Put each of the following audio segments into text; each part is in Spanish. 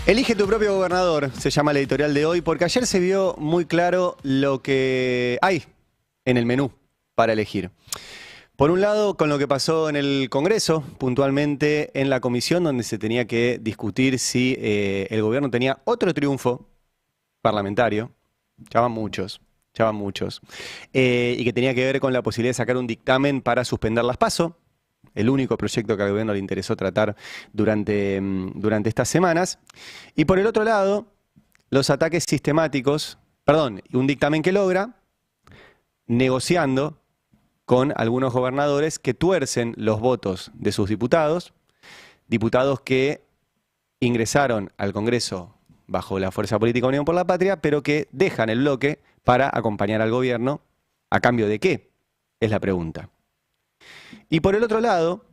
Elige tu propio gobernador, se llama la editorial de hoy, porque ayer se vio muy claro lo que hay en el menú para elegir. Por un lado, con lo que pasó en el Congreso, puntualmente en la comisión donde se tenía que discutir si el gobierno tenía otro triunfo parlamentario, ya van muchos, y que tenía que ver con la posibilidad de sacar un dictamen para suspender las PASO, el único proyecto que al gobierno le interesó tratar durante estas semanas. Y por el otro lado, los ataques sistemáticos, un dictamen que logra, negociando con algunos gobernadores que tuercen los votos de sus diputados que ingresaron al Congreso bajo la fuerza política Unión por la Patria, pero que dejan el bloque para acompañar al gobierno. ¿A cambio de qué? Es la pregunta. Y por el otro lado,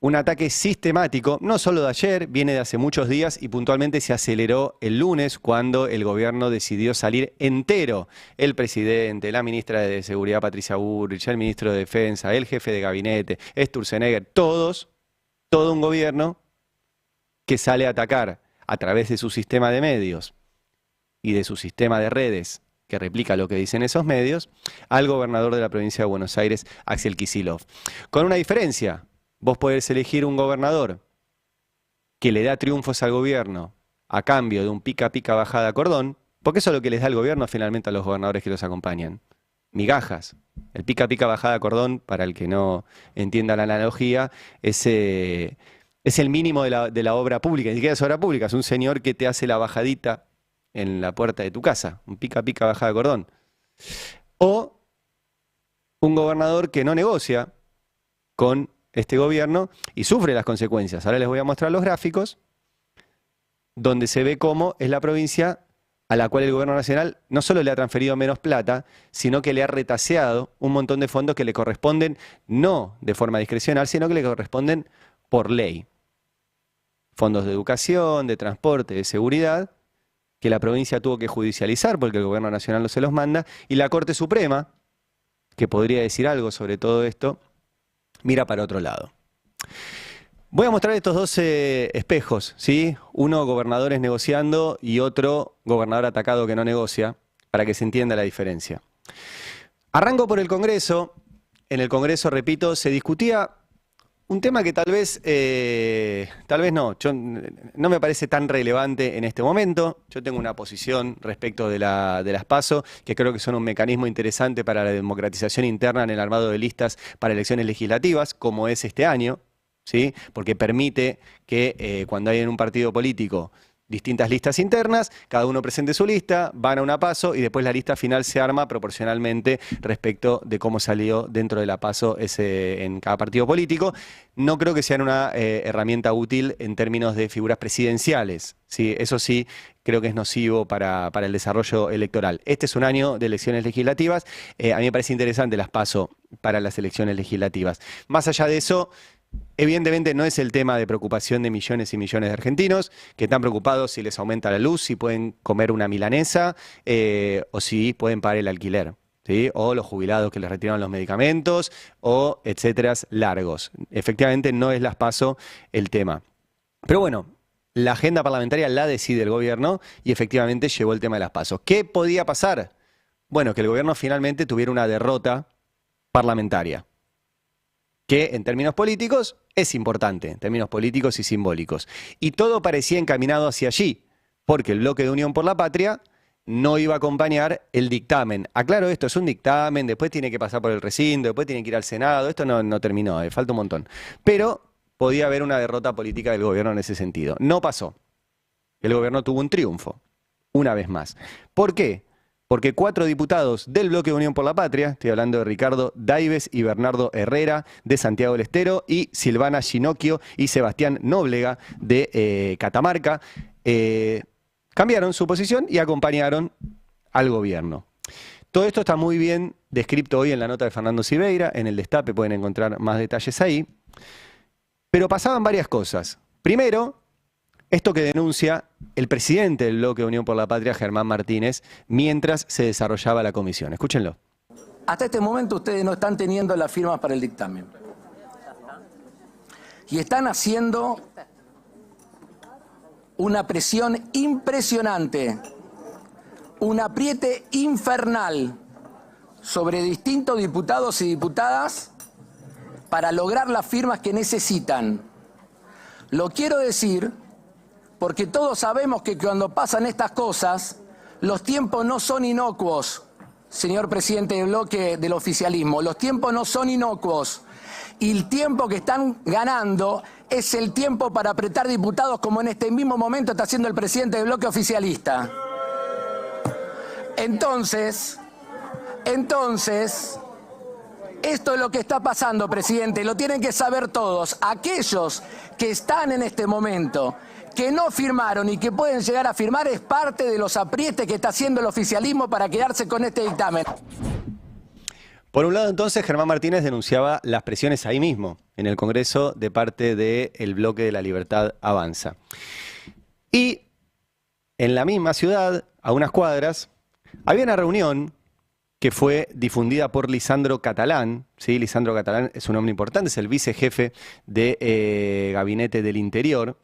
un ataque sistemático, no solo de ayer, viene de hace muchos días y puntualmente se aceleró el lunes cuando el gobierno decidió salir entero. El presidente, la ministra de Seguridad Patricia Bullrich, el ministro de Defensa, el jefe de gabinete, Sturzenegger, todo un gobierno que sale a atacar a través de su sistema de medios y de su sistema de redes, que replica lo que dicen esos medios, al gobernador de la provincia de Buenos Aires, Axel Kicillof. Con una diferencia, vos podés elegir un gobernador que le da triunfos al gobierno a cambio de un pica-pica bajada a cordón, porque eso es lo que les da el gobierno finalmente a los gobernadores que los acompañan. Migajas. El pica-pica bajada a cordón, para el que no entienda la analogía, es el mínimo de la obra pública. Ni siquiera es obra pública, es un señor que te hace la bajadita en la puerta de tu casa, un pica-pica bajada de cordón. O un gobernador que no negocia con este gobierno y sufre las consecuencias. Ahora les voy a mostrar los gráficos donde se ve cómo es la provincia a la cual el gobierno nacional no solo le ha transferido menos plata, sino que le ha retaseado un montón de fondos que le corresponden no de forma discrecional, sino que le corresponden por ley. Fondos de educación, de transporte, de seguridad, que la provincia tuvo que judicializar porque el gobierno nacional no se los manda, y la Corte Suprema, que podría decir algo sobre todo esto, mira para otro lado. Voy a mostrar estos dos espejos, ¿sí? Uno gobernadores negociando y otro gobernador atacado que no negocia, para que se entienda la diferencia. Arranco por el Congreso. En el Congreso, repito, se discutía un tema que tal vez no, no me parece tan relevante en este momento. Yo tengo una posición respecto de las PASO, que creo que son un mecanismo interesante para la democratización interna en el armado de listas para elecciones legislativas, como es este año, ¿sí? Porque permite que cuando hay en un partido político distintas listas internas, cada uno presente su lista, van a una PASO y después la lista final se arma proporcionalmente respecto de cómo salió dentro de la PASO en cada partido político. No creo que sea una herramienta útil en términos de figuras presidenciales, ¿sí? Eso sí, creo que es nocivo para el desarrollo electoral. Este es un año de elecciones legislativas. A mí me parece interesante las PASO para las elecciones legislativas. Más allá de eso, evidentemente no es el tema de preocupación de millones y millones de argentinos que están preocupados si les aumenta la luz, si pueden comer una milanesa o si pueden pagar el alquiler, ¿sí? O los jubilados que les retiraron los medicamentos o etcétera largos. Efectivamente no es las PASO el tema. Pero bueno, la agenda parlamentaria la decide el gobierno y efectivamente llevó el tema de las PASO. ¿Qué podía pasar? Bueno, que el gobierno finalmente tuviera una derrota parlamentaria, que en términos políticos es importante, en términos políticos y simbólicos. Y todo parecía encaminado hacia allí, porque el bloque de Unión por la Patria no iba a acompañar el dictamen. Aclaro esto, es un dictamen, después tiene que pasar por el recinto, después tiene que ir al Senado, esto no terminó, falta un montón. Pero podía haber una derrota política del gobierno en ese sentido. No pasó. El gobierno tuvo un triunfo, una vez más. ¿Por qué? Porque 4 diputados del bloque de Unión por la Patria, estoy hablando de Ricardo Daives y Bernardo Herrera de Santiago del Estero y Silvana Ginocchio y Sebastián Nóblega de Catamarca, cambiaron su posición y acompañaron al gobierno. Todo esto está muy bien descrito hoy en la nota de Fernando Siveira, en el Destape pueden encontrar más detalles ahí, pero pasaban varias cosas. Primero, esto que denuncia el presidente del bloque de Unión por la Patria, Germán Martínez, mientras se desarrollaba la comisión. Escúchenlo. Hasta este momento ustedes no están teniendo las firmas para el dictamen. Y están haciendo una presión impresionante, un apriete infernal sobre distintos diputados y diputadas para lograr las firmas que necesitan. Lo quiero decir porque todos sabemos que cuando pasan estas cosas, los tiempos no son inocuos, señor presidente del bloque del oficialismo, los tiempos no son inocuos. Y el tiempo que están ganando es el tiempo para apretar diputados como en este mismo momento está haciendo el presidente del bloque oficialista. Entonces, esto es lo que está pasando, presidente, lo tienen que saber todos. Aquellos que están en este momento, que no firmaron y que pueden llegar a firmar, es parte de los aprietes que está haciendo el oficialismo para quedarse con este dictamen. Por un lado, entonces, Germán Martínez denunciaba las presiones ahí mismo, en el Congreso, de parte del bloque de La Libertad Avanza. Y en la misma ciudad, a unas cuadras, había una reunión que fue difundida por Lisandro Catalán. ¿Sí? Lisandro Catalán es un hombre importante, es el vicejefe de Gabinete del Interior.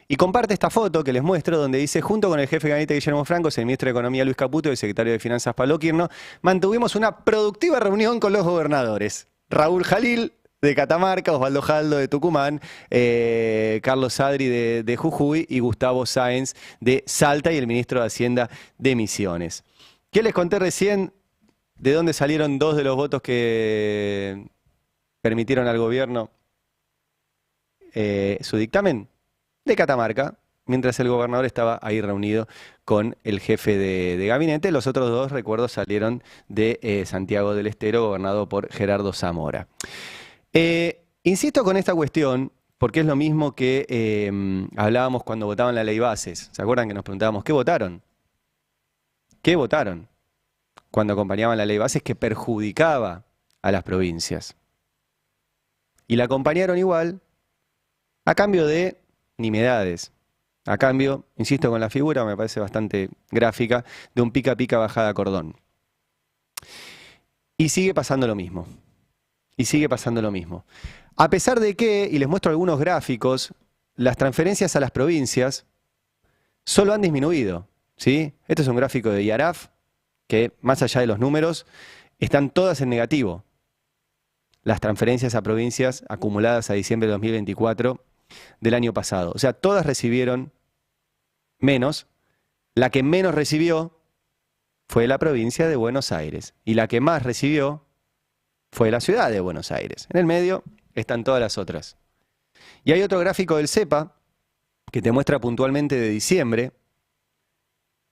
Y comparte esta foto que les muestro, donde dice: junto con el jefe de gabinete Guillermo Franco, el ministro de Economía Luis Caputo y el secretario de Finanzas Pablo Quirno, mantuvimos una productiva reunión con los gobernadores. Raúl Jalil, de Catamarca, Osvaldo Jaldo, de Tucumán, Carlos Adri, de Jujuy, y Gustavo Sáenz, de Salta, y el ministro de Hacienda de Misiones. ¿Qué les conté recién? ¿De dónde salieron dos de los votos que permitieron al gobierno su dictamen? De Catamarca, mientras el gobernador estaba ahí reunido con el jefe de gabinete. Los otros dos, recuerdo, salieron de Santiago del Estero, gobernado por Gerardo Zamora. Insisto con esta cuestión porque es lo mismo que hablábamos cuando votaban la ley bases. ¿Se acuerdan que nos preguntábamos qué votaron? ¿Qué votaron cuando acompañaban la ley bases que perjudicaba a las provincias? Y la acompañaron igual a cambio de nimiedades. A cambio, insisto con la figura, me parece bastante gráfica, de un pica pica bajada a cordón. Y sigue pasando lo mismo. Y sigue pasando lo mismo. A pesar de que, y les muestro algunos gráficos, las transferencias a las provincias solo han disminuido. ¿Sí? Este es un gráfico de IARAF, que más allá de los números, están todas en negativo. Las transferencias a provincias acumuladas a diciembre de 2024 del año pasado. O sea, todas recibieron menos. La que menos recibió fue la provincia de Buenos Aires. Y la que más recibió fue la ciudad de Buenos Aires. En el medio están todas las otras. Y hay otro gráfico del CEPA que te muestra puntualmente de diciembre,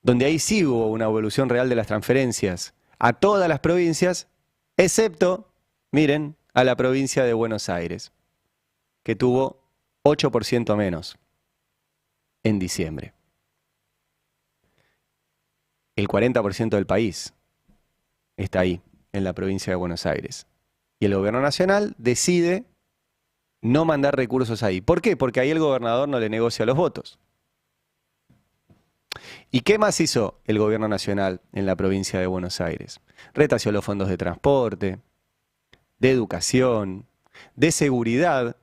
donde ahí sí hubo una evolución real de las transferencias a todas las provincias, excepto, miren, a la provincia de Buenos Aires, que tuvo 8% menos en diciembre. El 40% del país está ahí, en la provincia de Buenos Aires. Y el gobierno nacional decide no mandar recursos ahí. ¿Por qué? Porque ahí el gobernador no le negocia los votos. ¿Y qué más hizo el gobierno nacional en la provincia de Buenos Aires? Retació los fondos de transporte, de educación, de seguridad.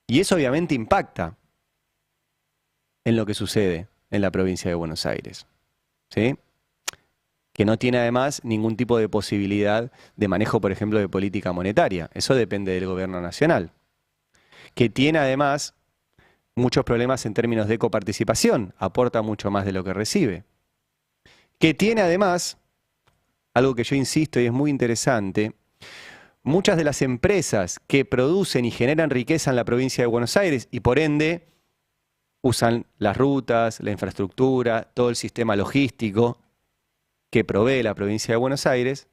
Y eso obviamente impacta en lo que sucede en la provincia de Buenos Aires. ¿Sí? Que no tiene además ningún tipo de posibilidad de manejo, por ejemplo, de política monetaria. Eso depende del gobierno nacional. Que tiene además muchos problemas en términos de coparticipación, aporta mucho más de lo que recibe. Que tiene además, algo que yo insisto y es muy interesante, muchas de las empresas que producen y generan riqueza en la provincia de Buenos Aires y por ende usan las rutas, la infraestructura, todo el sistema logístico que provee la provincia de Buenos Aires,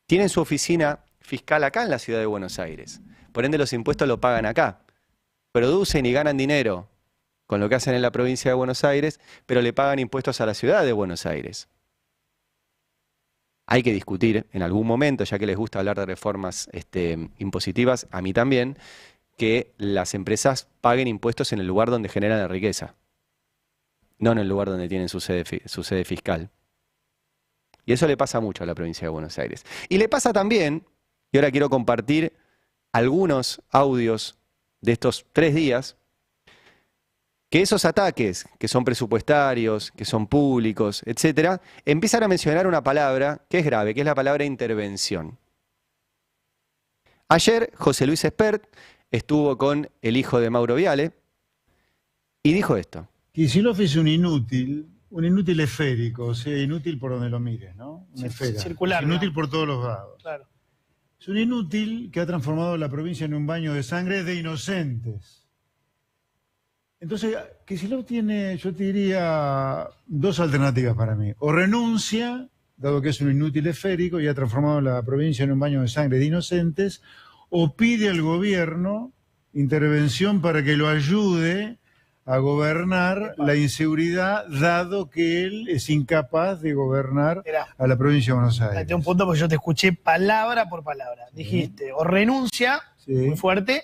tienen su oficina fiscal acá en la ciudad de Buenos Aires. Por ende los impuestos lo pagan acá. Producen y ganan dinero con lo que hacen en la provincia de Buenos Aires, pero le pagan impuestos a la ciudad de Buenos Aires. Hay que discutir en algún momento, ya que les gusta hablar de reformas impositivas, a mí también, que las empresas paguen impuestos en el lugar donde generan la riqueza, no en el lugar donde tienen su sede fiscal. Y eso le pasa mucho a la provincia de Buenos Aires. Y le pasa también, y ahora quiero compartir algunos audios de estos 3 días, que esos ataques, que son presupuestarios, que son públicos, etcétera, empiezan a mencionar una palabra que es grave, que es la palabra intervención. Ayer José Luis Espert estuvo con el hijo de Mauro Viale y dijo esto. Kicillof es un inútil esférico, o sea, inútil por donde lo mires, ¿no? Una esfera. Circular, Es inútil ¿no? por todos los lados. Claro. Es un inútil que ha transformado la provincia en un baño de sangre de inocentes. Entonces, Kicillof tiene, yo te diría, 2 alternativas para mí. O renuncia, dado que es un inútil esférico y ha transformado la provincia en un baño de sangre de inocentes, o pide al gobierno intervención para que lo ayude a gobernar la inseguridad, dado que él es incapaz de gobernar a la provincia de Buenos Aires. Hay un punto porque yo te escuché palabra por palabra. Dijiste, o renuncia, muy fuerte,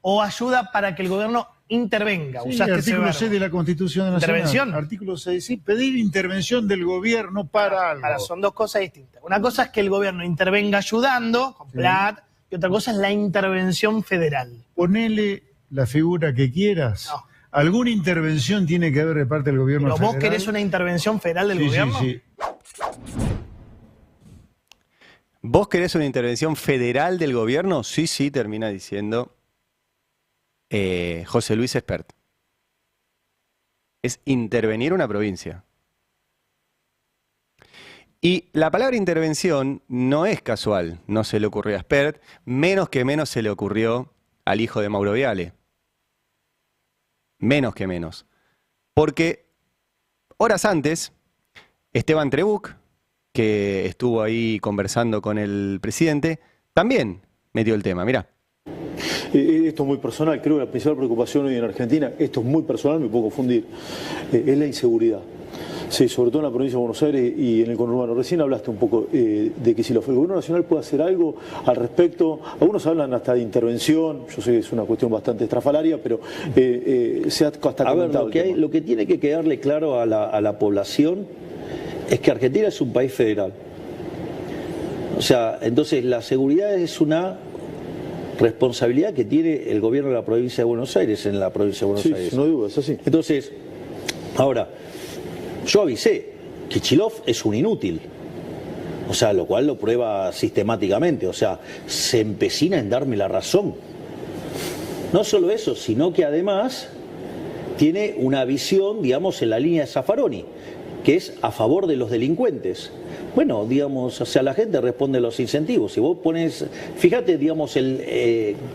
o ayuda para que el gobierno intervenga. Sí, Usaste ese artículo verbo. 6 de la Constitución Nacional. ¿Intervención? Artículo 6, sí, pedir intervención del gobierno para algo. Ahora, son 2 cosas distintas. Una cosa es que el gobierno intervenga ayudando, con plata, y otra cosa es la intervención federal. Ponele la figura que quieras. No. ¿Alguna intervención tiene que haber de parte del gobierno ¿Pero federal? vos querés una intervención federal del gobierno? Sí. ¿Vos querés una intervención federal del gobierno? Sí, termina diciendo José Luis Espert. Es intervenir una provincia. Y la palabra intervención no es casual, no se le ocurrió a Espert, menos que menos se le ocurrió al hijo de Mauro Viale. Menos que menos. Porque horas antes, Esteban Trebuch, que estuvo ahí conversando con el presidente, también metió el tema, mirá. Esto es muy personal, creo que la principal preocupación hoy en Argentina, esto es muy personal, me puedo confundir, es la inseguridad. Sí, sobre todo en la provincia de Buenos Aires y en el conurbano. Recién hablaste un poco de que si el gobierno nacional puede hacer algo al respecto. Algunos hablan hasta de intervención, yo sé que es una cuestión bastante estrafalaria, pero se ha hasta comentado. Lo que tiene que quedarle claro a la población es que Argentina es un país federal. O sea, entonces la seguridad es una responsabilidad que tiene el gobierno de la provincia de Buenos Aires, en la provincia de Buenos Aires. No hay duda, es así. Entonces, ahora, yo avisé, Kicillof es un inútil, o sea, lo cual lo prueba sistemáticamente, o sea, se empecina en darme la razón. No solo eso, sino que además tiene una visión, digamos, en la línea de Zaffaroni, que es a favor de los delincuentes. Bueno, digamos, o sea, la gente responde a los incentivos. Si vos pones, fíjate, digamos,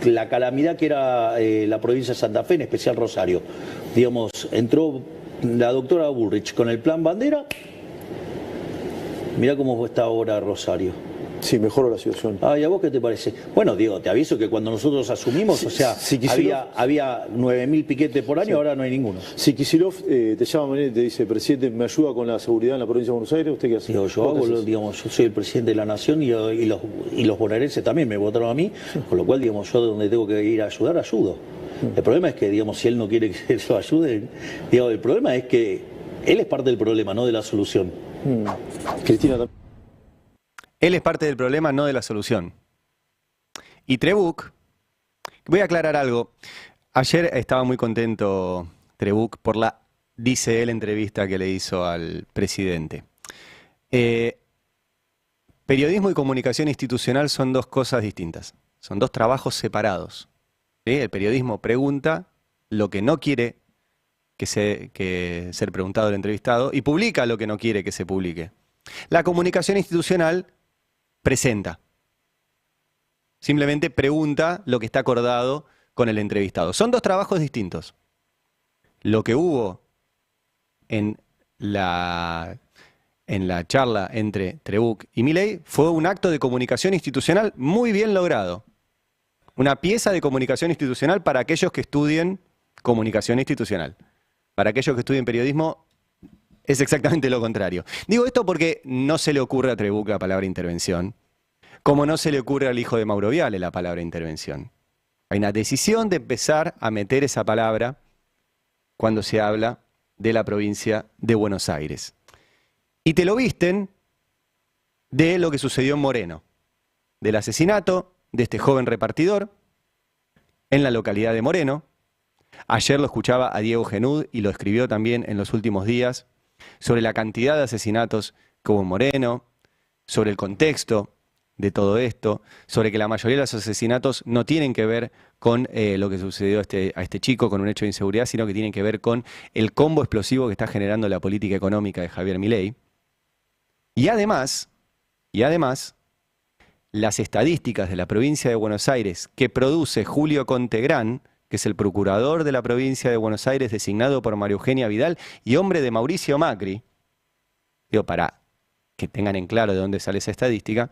la calamidad que era la provincia de Santa Fe, en especial Rosario. Digamos, entró la doctora Bullrich con el plan Bandera. Mirá cómo está ahora Rosario. Sí, mejoró la situación. ¿Y a vos qué te parece? Bueno, Diego, te aviso que cuando nosotros asumimos, o sea, había 9.000 piquetes por año, ahora no hay ninguno. Si Kicillof te llama y te dice, presidente, ¿me ayuda con la seguridad en la provincia de Buenos Aires? ¿Usted qué hace? Digo, yo soy el presidente de la Nación y los bonaerenses también me votaron a mí, con lo cual, digamos, yo de donde tengo que ir a ayudar, ayudo. El problema es que, digamos, si él no quiere que lo ayude, digamos, el problema es que él es parte del problema, no de la solución. Cristina también. Él es parte del problema, no de la solución. Y Trebuch, voy a aclarar algo. Ayer estaba muy contento Trebuch por la, dice él, entrevista que le hizo al presidente. Periodismo y comunicación institucional son 2 cosas distintas. Son 2 trabajos separados. ¿Sí? El periodismo pregunta lo que no quiere que ser preguntado el entrevistado y publica lo que no quiere que se publique. La comunicación institucional presenta. Simplemente pregunta lo que está acordado con el entrevistado. Son 2 trabajos distintos. Lo que hubo en la charla entre Trebuch y Milei fue un acto de comunicación institucional muy bien logrado. Una pieza de comunicación institucional para aquellos que estudien comunicación institucional. Para aquellos que estudien periodismo es exactamente lo contrario. Digo esto porque no se le ocurre a Trebuch la palabra intervención, como no se le ocurre al hijo de Mauro Viale la palabra intervención. Hay una decisión de empezar a meter esa palabra cuando se habla de la provincia de Buenos Aires. Y te lo visten de lo que sucedió en Moreno, del asesinato de este joven repartidor en la localidad de Moreno. Ayer lo escuchaba a Diego Genud y lo escribió también en los últimos días sobre la cantidad de asesinatos que hubo en Moreno, sobre el contexto de todo esto, sobre que la mayoría de los asesinatos no tienen que ver con lo que sucedió a este chico, con un hecho de inseguridad, sino que tienen que ver con el combo explosivo que está generando la política económica de Javier Milei. Y además, las estadísticas de la provincia de Buenos Aires que produce Julio Contegrán, que es el procurador de la provincia de Buenos Aires designado por María Eugenia Vidal y hombre de Mauricio Macri, digo, para que tengan en claro de dónde sale esa estadística,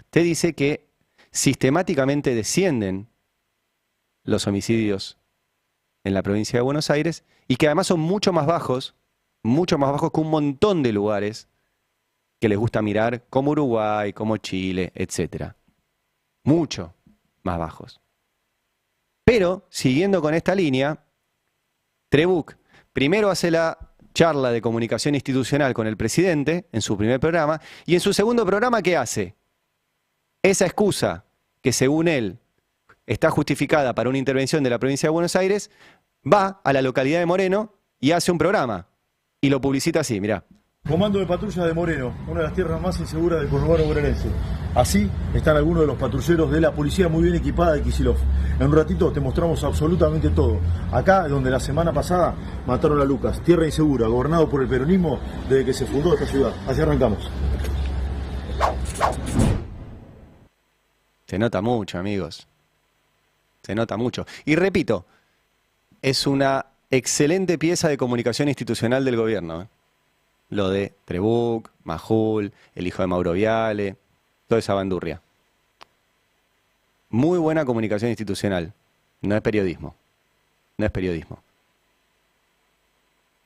te dice que sistemáticamente descienden los homicidios en la provincia de Buenos Aires y que además son mucho más bajos que un montón de lugares que les gusta mirar, como Uruguay, como Chile, etc. Mucho más bajos. Pero, siguiendo con esta línea, Trebuch primero hace la charla de comunicación institucional con el presidente en su primer programa, y en su segundo programa, ¿qué hace? Esa excusa que según él está justificada para una intervención de la provincia de Buenos Aires, va a la localidad de Moreno y hace un programa. Y lo publicita así, mirá. Comando de patrulla de Moreno, una de las tierras más inseguras del conurbano bonaerense. Así están algunos de los patrulleros de la policía muy bien equipada de Kicillof. En un ratito te mostramos absolutamente todo. Acá, donde la semana pasada mataron a Lucas, tierra insegura, gobernado por el peronismo desde que se fundó esta ciudad. Así arrancamos. Se nota mucho, amigos. Se nota mucho. Y repito, es una excelente pieza de comunicación institucional del gobierno, ¿eh? Lo de Trebuch, Majul, el hijo de Mauro Viale, toda esa bandurria. Muy buena comunicación institucional. No es periodismo. No es periodismo.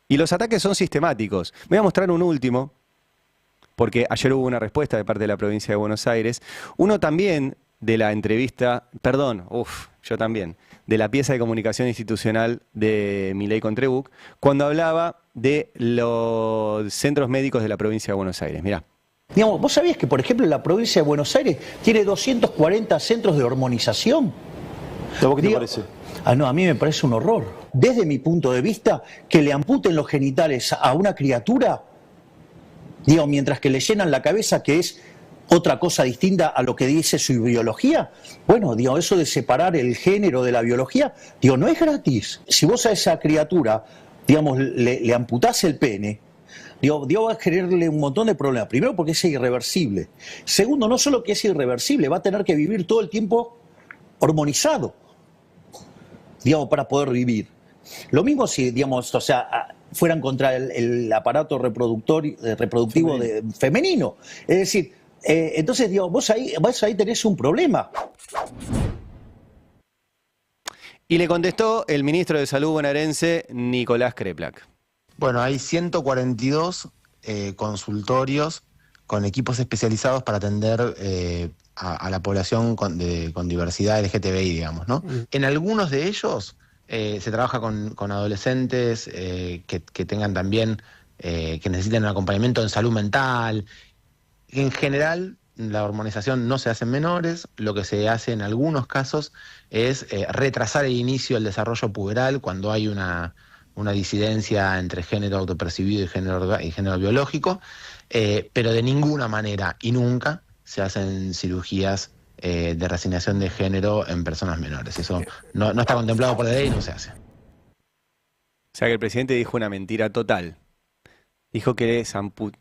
Y los ataques son sistemáticos. Voy a mostrar un último, porque ayer hubo una respuesta de parte de la provincia de Buenos Aires. Uno también de la entrevista, yo también, de la pieza de comunicación institucional de Milei con Trebuch, cuando hablaba de los centros médicos de la provincia de Buenos Aires. Mirá. Digamos, ¿vos sabías que, por ejemplo, la provincia de Buenos Aires tiene 240 centros de hormonización? ¿A vos qué te parece? No, a mí me parece un horror. Desde mi punto de vista, que le amputen los genitales a una criatura, digo, mientras que le llenan la cabeza, que es otra cosa distinta a lo que dice su biología, bueno, digo, eso de separar el género de la biología, digo, no es gratis. Si vos a esa criatura, digamos, le amputás el pene, digo, va a generarle un montón de problemas. Primero, porque es irreversible. Segundo, no solo que es irreversible, va a tener que vivir todo el tiempo hormonizado, digamos, para poder vivir. Lo mismo si, digamos, o sea, fueran contra el aparato reproductivo femenino. Es decir, entonces, digo, vos ahí tenés un problema. Y le contestó el ministro de Salud bonaerense, Nicolás Kreplak. Bueno, hay 142 consultorios con equipos especializados para atender a la población con diversidad LGTBI, digamos, ¿no? En algunos de ellos se trabaja con adolescentes que tengan también, que necesiten un acompañamiento en salud mental. En general, la hormonización no se hace en menores, lo que se hace en algunos casos es retrasar el inicio del desarrollo puberal cuando hay una disidencia entre género autopercibido y género biológico, pero de ninguna manera y nunca se hacen cirugías de reasignación de género en personas menores. Eso no está contemplado por la ley y no se hace. O sea que el presidente dijo una mentira total. Dijo que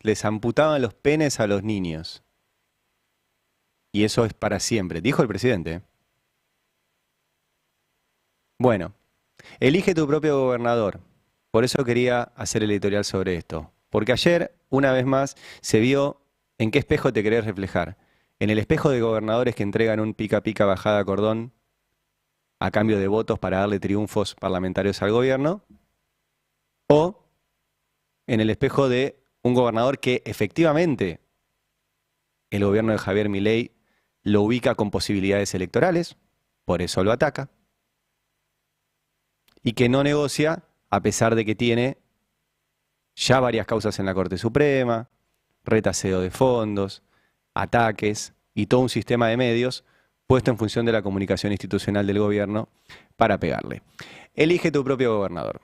les amputaban los penes a los niños. Y eso es para siempre. Dijo el presidente. Bueno, elige tu propio gobernador. Por eso quería hacer el editorial sobre esto. Porque ayer, una vez más, se vio en qué espejo te querés reflejar. En el espejo de gobernadores que entregan un pica-pica bajada a cordón a cambio de votos para darle triunfos parlamentarios al gobierno. O en el espejo de un gobernador que efectivamente el gobierno de Javier Milei lo ubica con posibilidades electorales, por eso lo ataca, y que no negocia a pesar de que tiene ya varias causas en la Corte Suprema, retaseo de fondos, ataques y todo un sistema de medios puesto en función de la comunicación institucional del gobierno para pegarle. Elige tu propio gobernador.